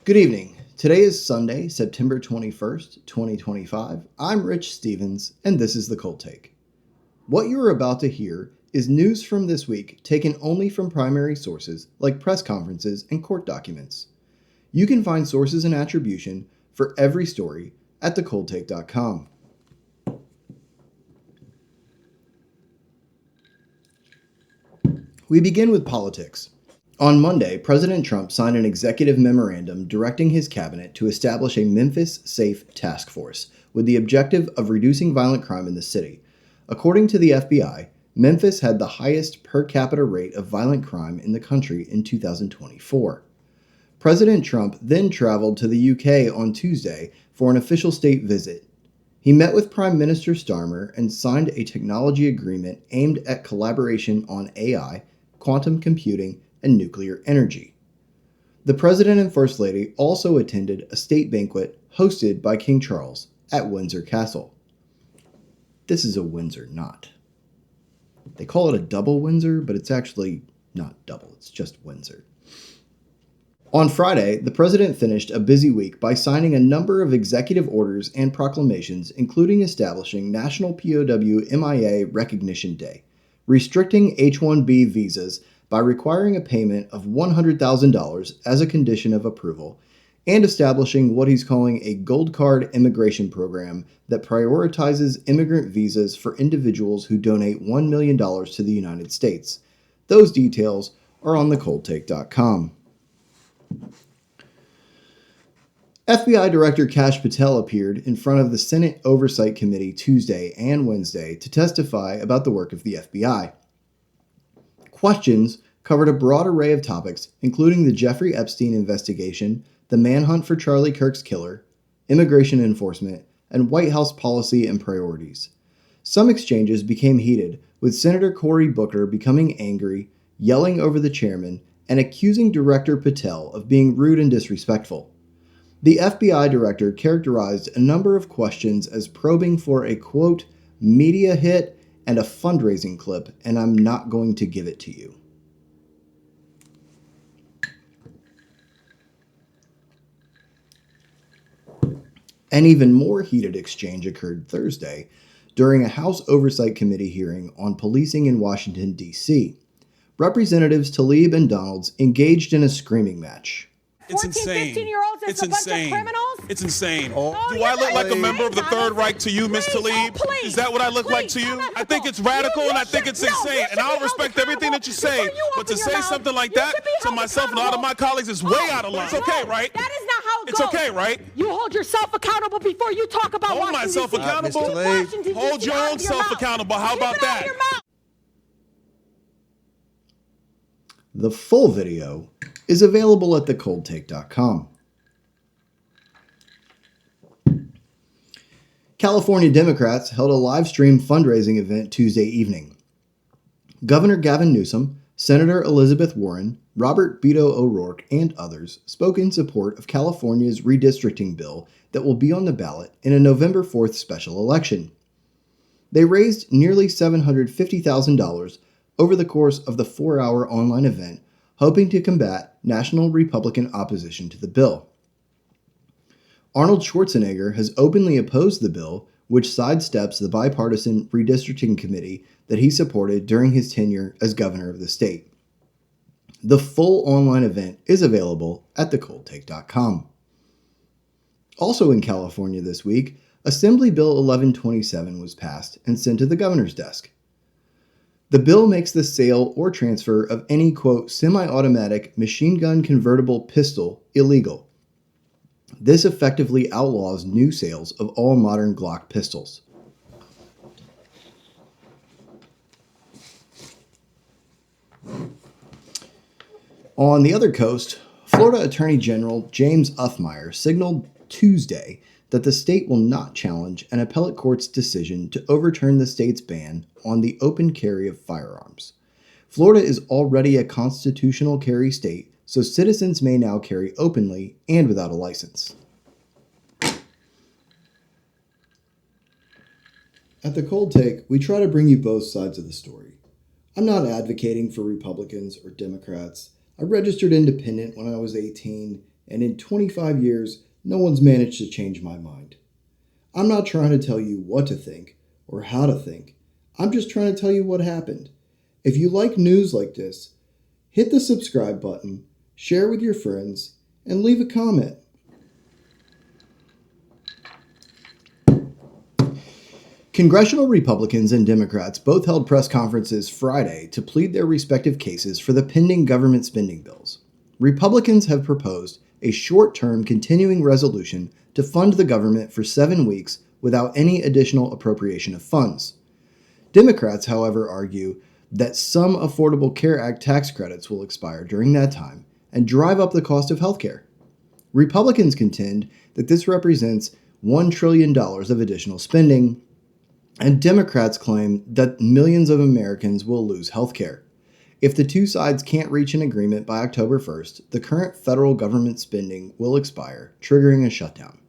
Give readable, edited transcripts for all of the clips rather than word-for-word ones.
Good evening. Today is Sunday, September 21st, 2025. I'm Rich Stevens, and this is the Cold Take. What you are about to hear is news from this week taken only from primary sources like press conferences and court documents. You can find sources and attribution for every story at thecoldtake.com. We begin with politics. On Monday, President Trump signed an executive memorandum directing his cabinet to establish a Memphis Safe Task Force with the objective of reducing violent crime in the city. According to the FBI, Memphis had the highest per capita rate of violent crime in the country in 2024. President Trump then traveled to the UK on Tuesday for an official state visit. He met with Prime Minister Starmer and signed a technology agreement aimed at collaboration on AI, quantum computing, and nuclear energy. The President and First Lady also attended a state banquet hosted by King Charles at Windsor Castle. This is a Windsor knot. They call it a double Windsor, but it's actually not double, it's just Windsor. On Friday, the President finished a busy week by signing a number of executive orders and proclamations, including establishing National POW MIA Recognition Day, restricting H-1B visas by requiring a payment of $100,000 as a condition of approval, and establishing what he's calling a gold card immigration program that prioritizes immigrant visas for individuals who donate $1 million to the United States. Those details are on thecoldtake.com. FBI Director Kash Patel appeared in front of the Senate Oversight Committee Tuesday and Wednesday to testify about the work of the FBI. Questions covered a broad array of topics, including the Jeffrey Epstein investigation, the manhunt for Charlie Kirk's killer, immigration enforcement, and White House policy and priorities. Some exchanges became heated, with Senator Cory Booker becoming angry, yelling over the chairman, and accusing Director Patel of being rude and disrespectful. The FBI director characterized a number of questions as probing for a, quote, media hit and a fundraising clip, and I'm not going to give it to you. An even more heated exchange occurred Thursday during a House Oversight Committee hearing on policing in Washington, D.C. Representatives Tlaib and Donalds engaged in a screaming match. It's insane. 15-year-olds It's a bunch insane. of criminals? It's insane. Oh, Do I look like a member of the Third Reich to you, Miss Tlaib? Please, Is that what I look like to you? I think it's radical and I think it's insane. And I'll respect everything that you say. But to say something like that to myself and all of my colleagues is way out of line. It's okay, right? That is not how it It's goes. okay, right? You hold yourself accountable before you talk about Hold Washington, myself D.C. accountable? Keep Washington, D.C. Hold your out own of self mouth. accountable. How Keep about it out of that? your mouth. The full video is available at thecoldtake.com. California Democrats held a live stream fundraising event Tuesday evening. Governor Gavin Newsom, Senator Elizabeth Warren, Robert Beto O'Rourke, and others spoke in support of California's redistricting bill that will be on the ballot in a November 4th special election. They raised nearly $750,000 over the course of the 4-hour online event, hoping to combat national Republican opposition to the bill. Arnold Schwarzenegger has openly opposed the bill, which sidesteps the bipartisan redistricting committee that he supported during his tenure as governor of the state. The full online event is available at thecoldtake.com. Also in California this week, Assembly Bill 1127 was passed and sent to the governor's desk. The bill makes the sale or transfer of any, quote, semi-automatic machine gun convertible pistol illegal. This effectively outlaws new sales of all modern Glock pistols. On the other coast, Florida Attorney General James Uthmire signaled Tuesday that the state will not challenge an appellate court's decision to overturn the state's ban on the open carry of firearms. Florida is already a constitutional carry state, so citizens may now carry openly and without a license. At The Cold Take, we try to bring you both sides of the story. I'm not advocating for Republicans or Democrats. I registered independent when I was 18, and in 25 years, no one's managed to change my mind. I'm not trying to tell you what to think or how to think. I'm just trying to tell you what happened. If you like news like this, hit the subscribe button, share with your friends, and leave a comment. Congressional Republicans and Democrats both held press conferences Friday to plead their respective cases for the pending government spending bills. Republicans have proposed a short-term continuing resolution to fund the government for 7 weeks without any additional appropriation of funds. Democrats, however, argue that some Affordable Care Act tax credits will expire during that time and drive up the cost of health care. Republicans contend that this represents $1 trillion of additional spending, and Democrats claim that millions of Americans will lose health care. If the two sides can't reach an agreement by October 1st, the current federal government spending will expire, triggering a shutdown.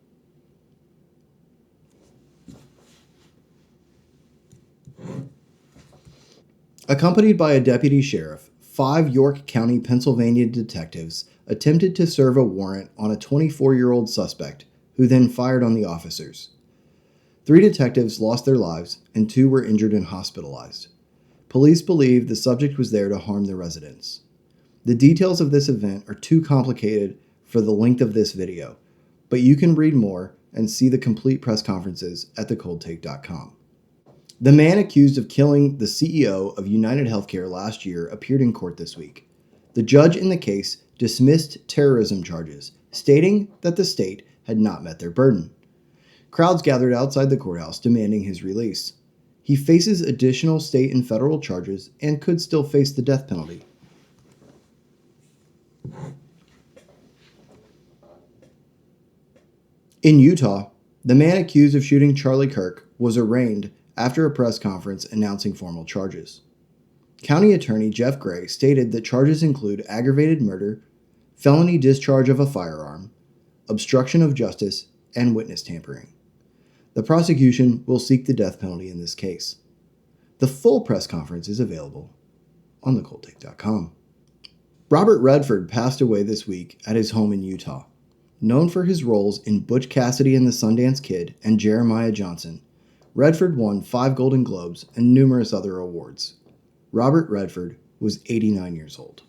Accompanied by a deputy sheriff, 5 York County, Pennsylvania detectives attempted to serve a warrant on a 24-year-old suspect, who then fired on the officers. 3 detectives lost their lives, and 2 were injured and hospitalized. Police believe the subject was there to harm the residents. The details of this event are too complicated for the length of this video, but you can read more and see the complete press conferences at thecoldtake.com. The man accused of killing the CEO of United Healthcare last year appeared in court this week. The judge in the case dismissed terrorism charges, stating that the state had not met their burden. Crowds gathered outside the courthouse demanding his release. He faces additional state and federal charges and could still face the death penalty. In Utah, the man accused of shooting Charlie Kirk was arraigned after a press conference announcing formal charges. County Attorney Jeff Gray stated that charges include aggravated murder, felony discharge of a firearm, obstruction of justice, and witness tampering. The prosecution will seek the death penalty in this case. The full press conference is available on thecoldtake.com. Robert Redford passed away this week at his home in Utah. Known for his roles in Butch Cassidy and the Sundance Kid and Jeremiah Johnson, Redford won 5 Golden Globes and numerous other awards. Robert Redford was 89 years old.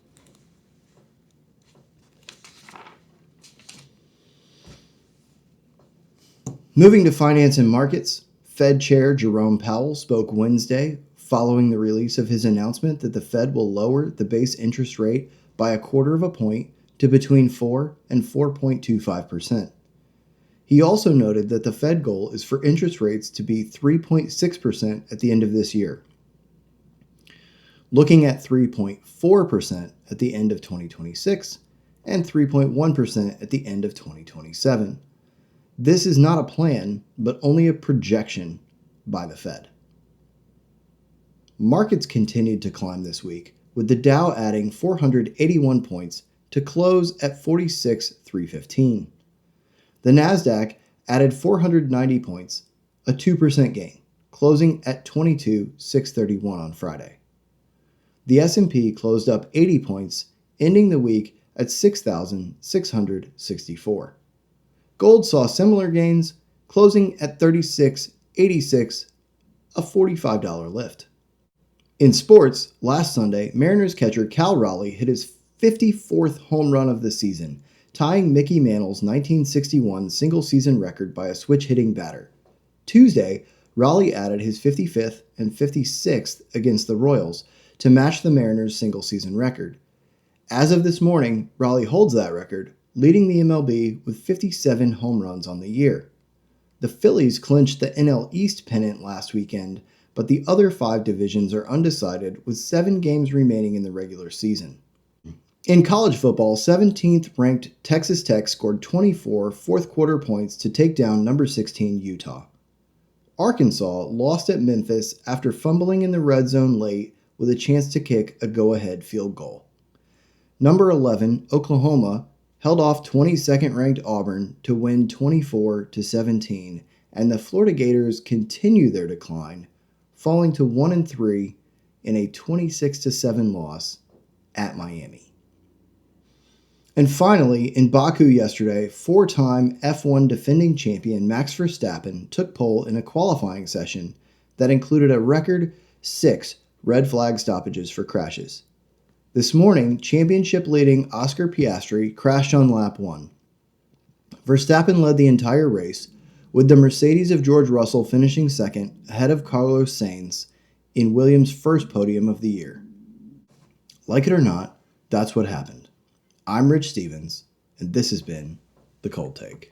Moving to finance and markets, Fed Chair Jerome Powell spoke Wednesday following the release of his announcement that the Fed will lower the base interest rate by a quarter of a point to between 4 and 4.25%. He also noted that the Fed goal is for interest rates to be 3.6% at the end of this year, looking at 3.4% at the end of 2026 and 3.1% at the end of 2027. This is not a plan, but only a projection by the Fed. Markets continued to climb this week, with the Dow adding 481 points to close at 46,315. The Nasdaq added 490 points, a 2% gain, closing at 22,631 on Friday. The S&P closed up 80 points, ending the week at 6,664. Gold saw similar gains, closing at $36.86, a $45 lift. In sports, last Sunday, Mariners catcher Cal Raleigh hit his 54th home run of the season, tying Mickey Mantle's 1961 single-season record by a switch-hitting batter. Tuesday, Raleigh added his 55th and 56th against the Royals to match the Mariners' single-season record. As of this morning, Raleigh holds that record, leading the MLB with 57 home runs on the year. The Phillies clinched the NL East pennant last weekend, but the other 5 divisions are undecided with 7 games remaining in the regular season. In college football, 17th-ranked Texas Tech scored 24 fourth-quarter points to take down number 16 Utah. Arkansas lost at Memphis after fumbling in the red zone late with a chance to kick a go-ahead field goal. Number 11, Oklahoma, held off 22nd-ranked Auburn to win 24-17, and the Florida Gators continue their decline, falling to 1-3 in a 26-7 loss at Miami. And finally, in Baku yesterday, four-time F1 defending champion Max Verstappen took pole in a qualifying session that included a record 6 red flag stoppages for crashes. This morning, championship-leading Oscar Piastri crashed on lap 1. Verstappen led the entire race, with the Mercedes of George Russell finishing second ahead of Carlos Sainz in Williams' first podium of the year. Like it or not, that's what happened. I'm Rich Stevens, and this has been The Cold Take.